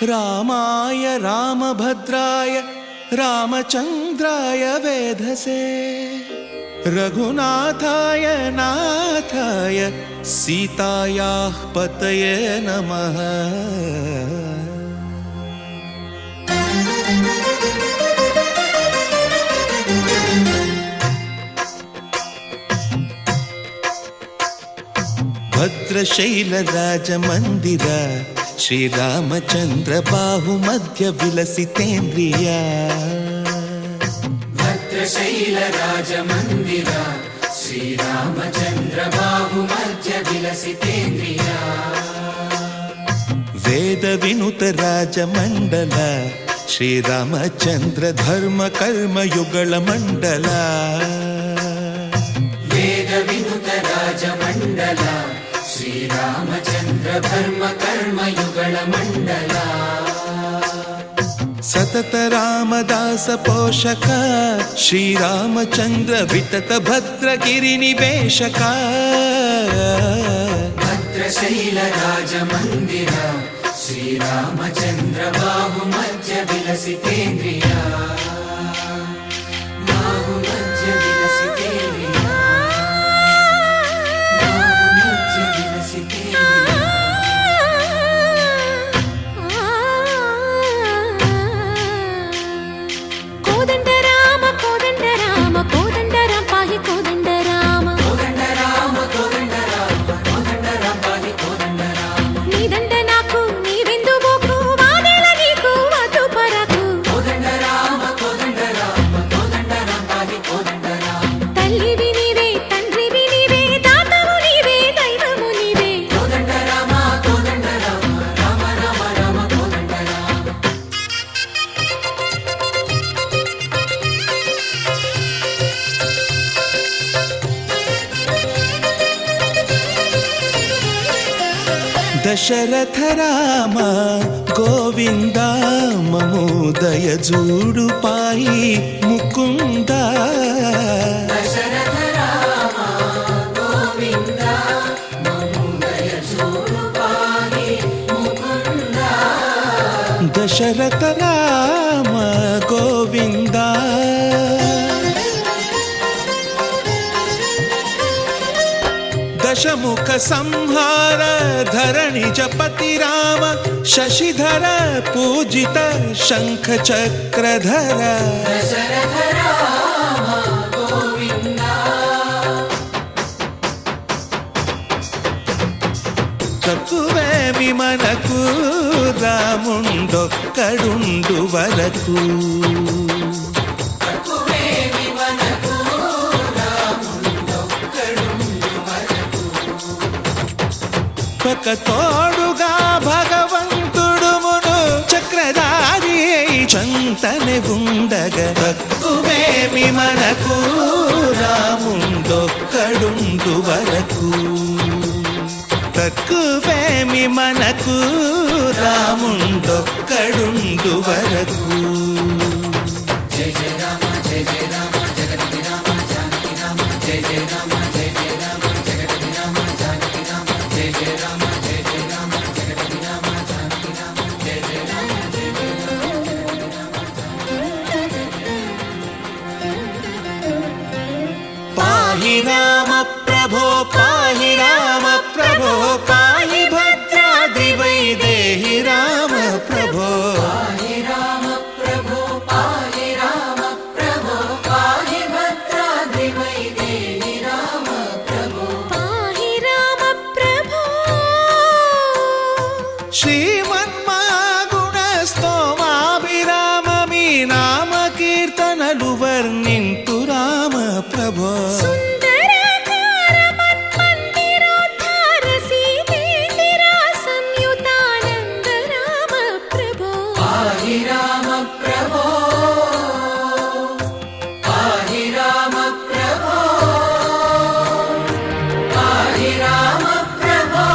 रामाय रामभद्राय रामचन्द्राय वेधसे रघुनाथाय नाथाय सीतायाः पतये नमः। भद्रशैलराजमन्दिर श्रीरामचन्द्र बाहुमध्य विलसितेन्द्रिया। भद्रशैलराजमन्दिर श्रीरामचन्द्र बाहुमध्य विलसितेन्द्रिया। वेदविनुत राजमण्डल श्रीरामचन्द्र धर्म कर्म युगल मण्डल। वेदविनुत राजमण्डल श्रीरामचन्द्र धर्म कर्म युगल मण्डल। सतत रामदास पोषक श्रीरामचन्द्र वितत भद्रगिरि निवेशक। भद्रशैलराजमन्दिर श्रीरामचन्द्र बाहुमध्य विलसितेन्द्रिया। बाहुमध्य विलसितेन्द्रिया। बाहुमध्य विलसितेन्द्रिया। कोदंड राम पाहि कोदंड राम। कोदंड राम पाहि कोदंड राम। नी దండ నాకు నీవెందు బోకు వాదెల నీకు వద్దు పరకు। కోదండ రామ పాहि కోదండ రామ। తల్లివి నీవే తండ్రివి నీవే దాతవు నీవే దైవము నీవే। కోదండ రామ రామ రామ రామ కోదండ రామ। दशरथ राम गोविंद ममोदय जूडु पाहि मुकुंद। दशरथ राम गोविंद ममोदय जूडु पाहि मुकुंद। दशरथ राम गोविंद दशमुख संहार धरणि जपति राम शशिधर पूजित शंख चक्रधर। दशरथ राम गोविंद। తక్కువేమి మనకు రాముండొక్కడుండు వరకు। ఒక తోడుగా భగవంతుడుమును చక్రధారి చంతనే ఉండగా తక్కువేమి మనకు రాముండొక్కడుండు వరకు। తక్కువేమి మనకు రాముండొక్కడుండు వరకు। జయ జయ రామ జయ జయ రామ జగతి రామ జానకి రామ జయ జయ రామ జయ జయ రామ జగతి రామ జానకి రామ జయ జయ రామ జయ జయ రామ జగతి రామ జానకి రామ జయ జయ రామ జయ జయ రామ జగతి రామ పాహి రామ ప్రభో పాహి రామ ప్రభో పాహి భద్రాద్రి వైదేహి రామ ప్రభో। పాహి రామ ప్రభో పాహి రామ ప్రభో పాహి భద్రాద్రి వైదేహి రామ ప్రభో। పాహి రామ ప్రభో। శ్రీమన్మాగుణ స్తోమాభిరామ మీ నామ కీర్తనలు వర్ణింతు రామ ప్రభో। సుందరాకార మన్మందిరోద్ధార సీతేందిర సంయుతానంద రామ ప్రభో। పాహి రామ ప్రభో పాహి రామ ప్రభో పాహి రామ ప్రభో।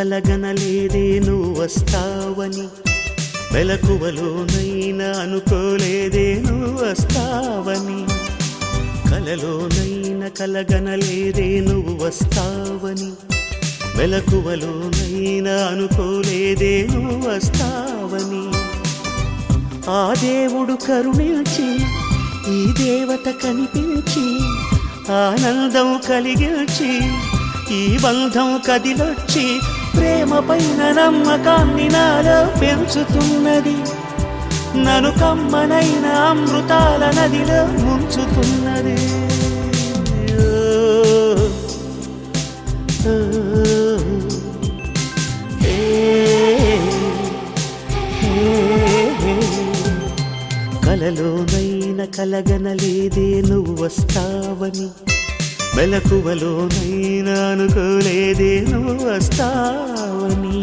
కలగనలేదే నువ్వు వస్తావని, మెలకువలోనైనా అనుకోలేదే నువ్వు వస్తావని, కలలోనైనా కలగనలేదే నువ్వు వస్తావని, మెలకువలోనైనా అనుకోలేదే నువ్వు వస్తావని. ఆ దేవుడు కరుణించి ఈ దేవత కనిపించి ఆనందం కలిగించి ఈ బంధం కదిలొచ్చి ప్రేమ పైన నమ్మకాన్ని నాలో పెంచుతున్నది, నన్ను కమ్మనైన అమృతాల నదిలో ముంచుతున్నది. కలలోనైనా కలగనలేదే నువ్వు వస్తావని, మెలకువలోనైనా అనుకోలేదే నువ్వు వస్తావని.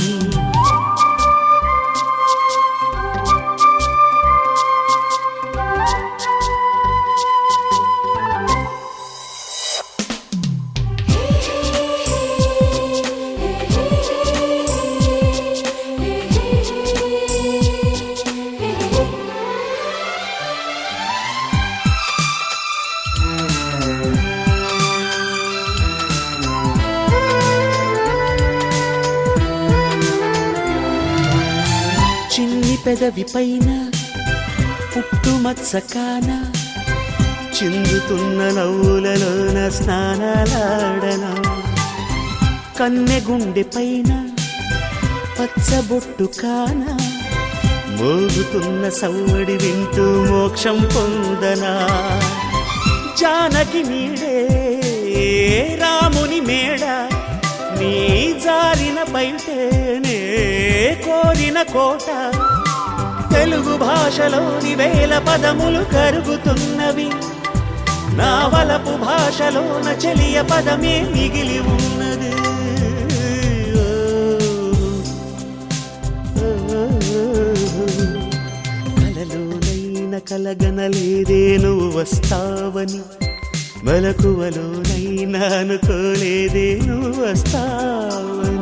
చిన్ని పెదవి పైన పుట్టుమత్సకాన చిందుతున్న నవ్వులలోన స్నానాలాడన, కన్నె గుండె పైన పచ్చబొట్టు కాన మోగుతున్న సవ్వడి వింటూ మోక్షం పొందనా. జానకి నీడే రాముని మేడ, నీ జారిన బయటేనే కోరిన కోట, తెలుగు భాషలోని వేల పదములు కరుగుతున్నవి, నా వలపు భాషలోన చెలియ పదమే మిగిలి ఉన్నది. కలలోనైనా కలగనలేదే నువ్వు వస్తావని, మెలకువలోనైనా అనుకోలేదే నువ్వు వస్తావని.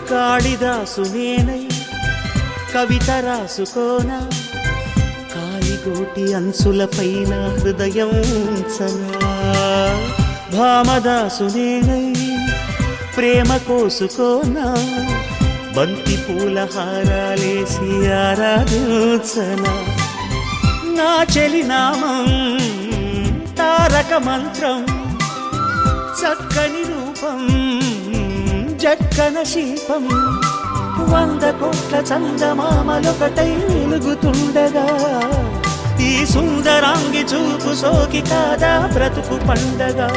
కాళిదాసు నేనై కవిత రాసుకోనా, కాలిగోటి అంచులపైన హృదయం ఉంచనా. భామదాసు నేనై ప్రేమ కోసుకోనా, బంతి పూల హారాలేసి ఆరాధించనా. నా చెలి నామం తారక మంత్రం, చక్కని రూపం జక్కన శిల్పం, 100 కోట్ల చందమామలొకటై వెలుగుతుండగా, ఈ సుందరాంగి చూపు సోకి కాదా బ్రతుకు పండగా.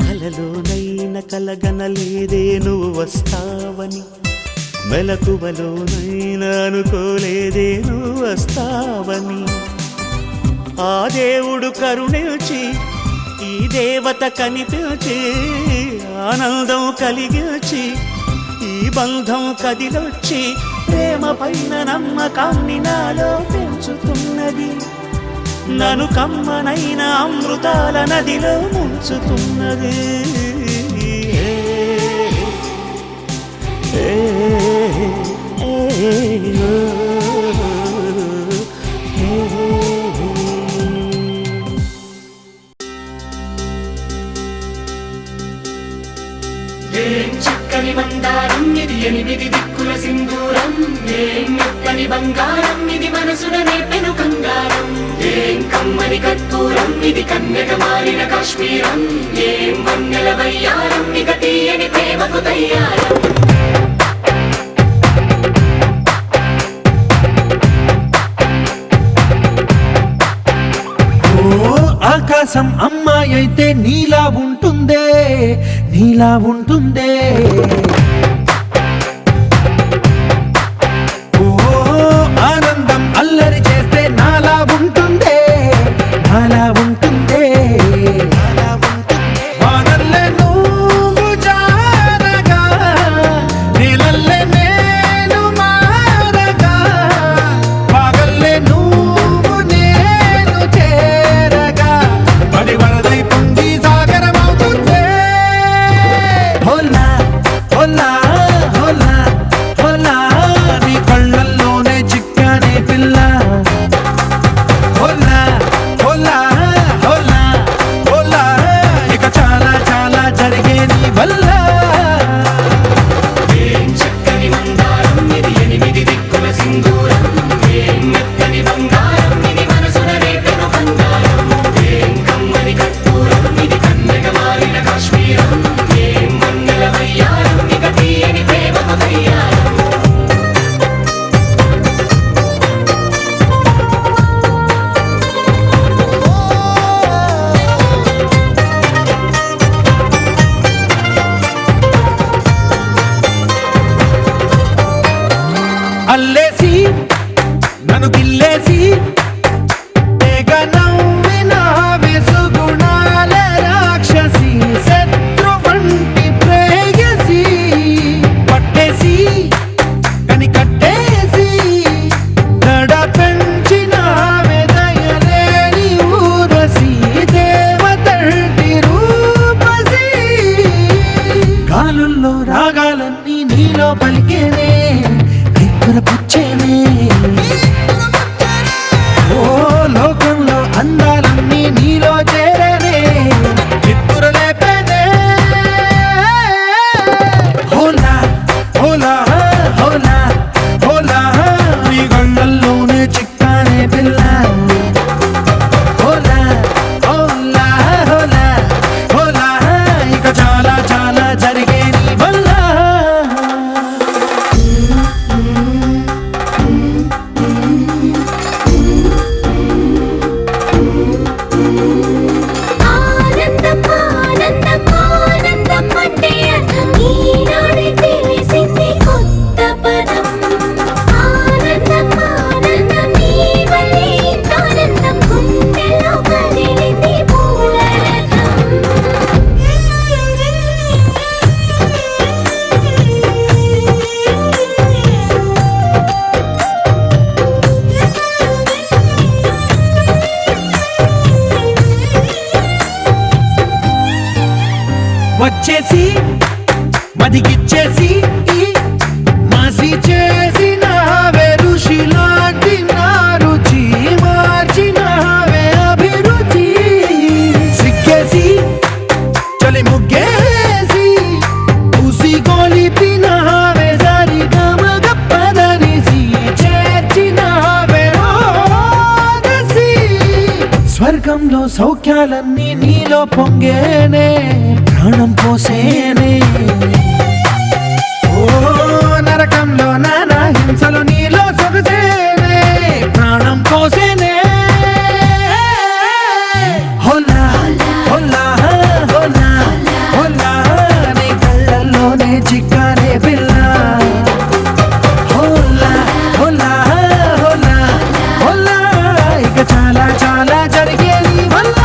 కలలోనైనా కలగనలేదే నువ్వు వస్తావని, మెలకువలోనైనా అనుకోలేదే నువ్వు వస్తావని. ఆ దేవుడు కరుణించి ఈ దేవత కనిపించి ఆనందం కలిగించి ఈ బంధం కదిలొచ్చి ప్రేమ పైన నమ్మకాన్ని నాలో పెంచుతున్నది, నన్ను కమ్మనైన అమృతాల నదిలో ముంచుతున్నది. చక్కని మందారం ఇది 8 దిక్కుల సింధూరం, ఏం మెత్తని బంగారం ఇది మనసున నేపెను కంగారం, ఏం కమ్మని కర్పూరం ఇది కన్యక మారిన కాశ్మీరం, ఏం వన్నెల వయ్యారం ఇక తీయని ప్రేమకు తయ్యారం. ఆకాశం అమ్మాయి అమ్మాయి అయితే నీలా ఉంటుందే, నీలా ఉంటుందే. ఓ ఆనందం అల్లరి చేస్తే నాలా ఉంటుందే, నాలా ఉంటుందే. వానల్లే నువ్వు జారగా, నీలల్లే నేను మారగా, పగల్లే నువ్వు నేను చేరగా, పడి వరదై పొంగి సాగరమవుతుందే. హోలా హోలా హోలా హోలా, నీ కళ్ళల్లోనే చిక్కానే పిల్ల. హోలా హోలా హోలా హోలా, ఇక చాలా చాలా జరిగే నీ వల్ల. చక్కని మందారం ఇది 8 దిక్కుల సింధూరం, ఏం మెత్తని బంగారం ఇది మనసున రేపెను బంగారం, ఏం కమ్మని కర్పూరం ఇది కన్నెగ మారిన కాశ్మీరం, ఏం మన్నెల వయ్యారం ఇక తీయని ప్రేమకు తయ్యారం. అల్లేసి నన్ను గిల్లేసి తెగ నవ్విన వెసుగుణాల రాక్షసి, శత్రు వంటి ప్రేయసి, పట్టేసి కని కట్టేసి దడ పెంచిన వెదయలేని ఊరసి, దేవతంటి రూపసి. గాలుల్లో రాగాలన్నీ నీలో పలికేనే, పుచ్చేనే. ఓ లోకంలో అందాలన్నీ నీలో చేరనే, చిత్తురు లేపేనే. హోలా హోలా హోలా హోలా, నీ గంగల్లోనే చిక్కానే పిల్ల. హోలా హోలా హోలా హోలా, ఇక చాలా చాలా జరిగే నీ వల్ల. ఆనందం ఆనందం ఆనందం అంటే అర్థం ఈనాడే తెలిసింది కొత్త పదం. ఆనందం ఆనందం నీ వల్లే ఇంత ఆనందం, గుండెలో కదిలింది పూల రథం. వచ్చేసి మదిగిచ్చేసి మాసి చేసినావే, ఋషిలాంటి నా రుచి మార్చినావే అభిరుచి. సిగ్గేసి చలి ముగ్గేసి పూసి గొలిపినావే, సరి గమగ పదనిసి చేర్చినావే రోదసి. స్వర్గంలో సౌఖ్యాలన్నీ నీలో పొంగేనే, ప్రాణం పోసేనే. ఓ నరకంలో నానా హింసలు నీలో సొగసేనే, ప్రాణం పోసేనే. హోలా హోలా హోలా హోలా, నీ కళ్ళల్లోనే చిక్కానే పిల్ల. హోలా హోలా హోలా హోలా, ఇక చాలా చాలా జరిగే నీ వల్ల.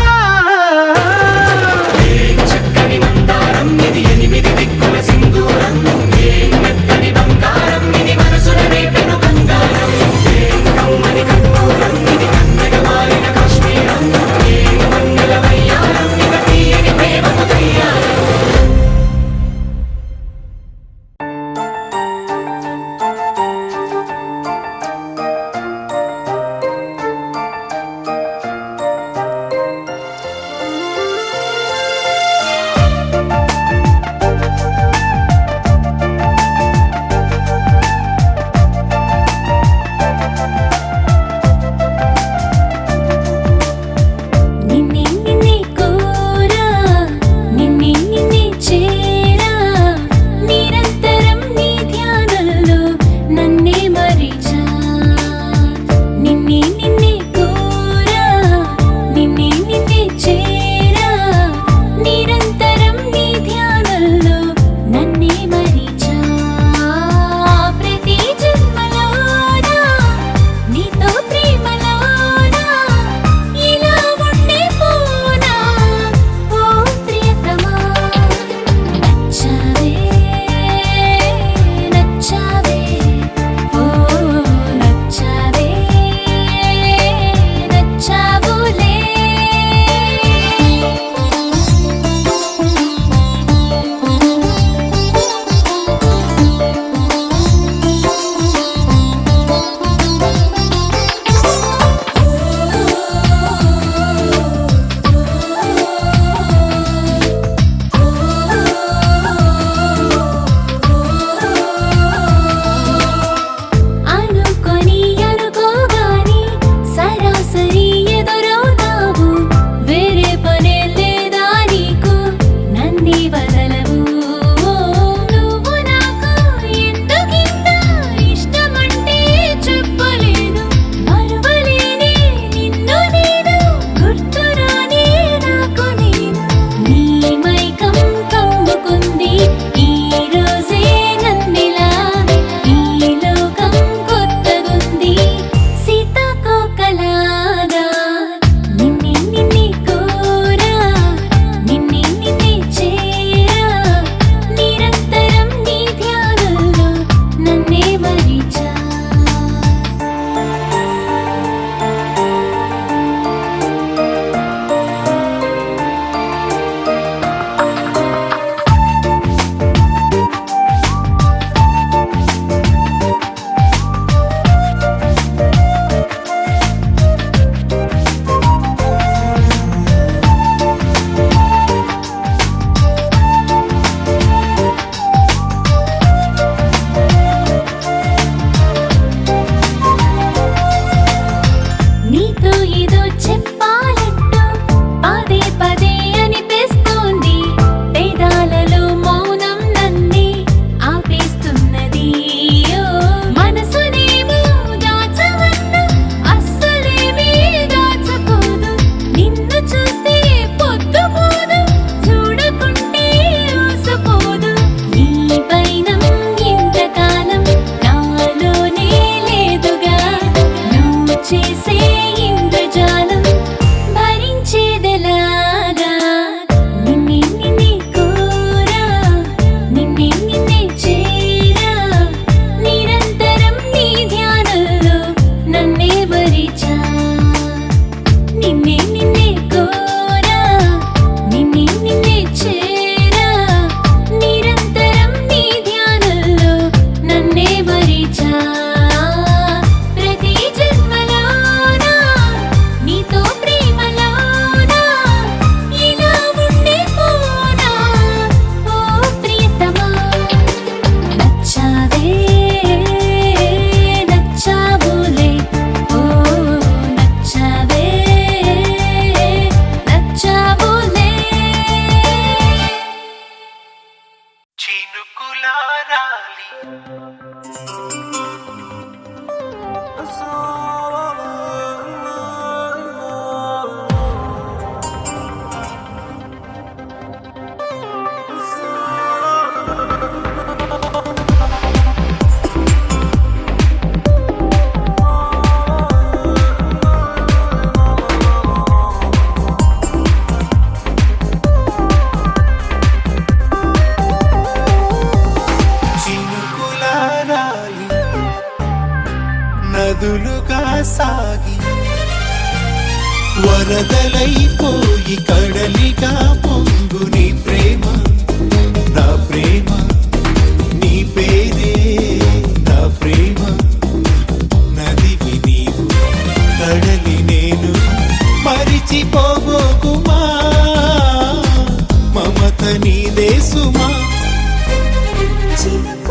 వదలవు నువ్వు నాకు ఎందుకింత ఇష్టమంటే చెప్పలేను మరువలేనే నిన్ను నేను గుర్తురానే నాకు నేను నీ మైకం కమ్ముకుంది ఈ రోజే నన్నిలా ఈ లోకం కొత్తగుంది సీతాకోకలాగా నిన్నే నిన్నే కోరా నిన్నే నిన్నే చేరా నిరంతరం నీ ధ్యానంలో నన్నే మరిచా నీతో ఏదో చెప్పాలంటూ పదే పదే అనిపిస్తోంది పేదాలలో మౌనం నన్నే ఆపేస్తున్నది ఓ మనసునేమో దాచవన్నా అస్సలేమీ దాచపోదు నిన్ను చూస్తే పొద్దుపోదు చూడకుంటే ఊసపోదు నీ పైనం ఇంతకాలం నాలోనే లేదుగా నువ్వు చేసే ఇంద్రజాలం భరించేదెలాగా నిన్నే నిన్నే కోరా నిన్నే నిన్నే చేరా నిరంతరం నీ ధ్యానంలో నన్నే మరిచా నిన్నే నిన్నే కోరా నిన్నే నిన్నే చేరా నిరంతరం నీ ధ్యానంలో నన్నే మరిచా ప్రతి జన్మలోనా నీతో ప్రేమలోనా ఇలా ఉండిపోనా ఓ ప్రియతమా నచ్చావే నచ్చావులే ఓ నచ్చావే నచ్చావులే చినుకులారాలి చినుకులారాలి నదులుగా సాగి వరదలైపోయి కడలిగా పొంగు నీ ప్రేమ నా ప్రేమ నీ పేరే నా ప్రేమ నదివి నీవు కడలి నేను మరిచిపోబోకుమా మమత నీదే సుమా చినుకు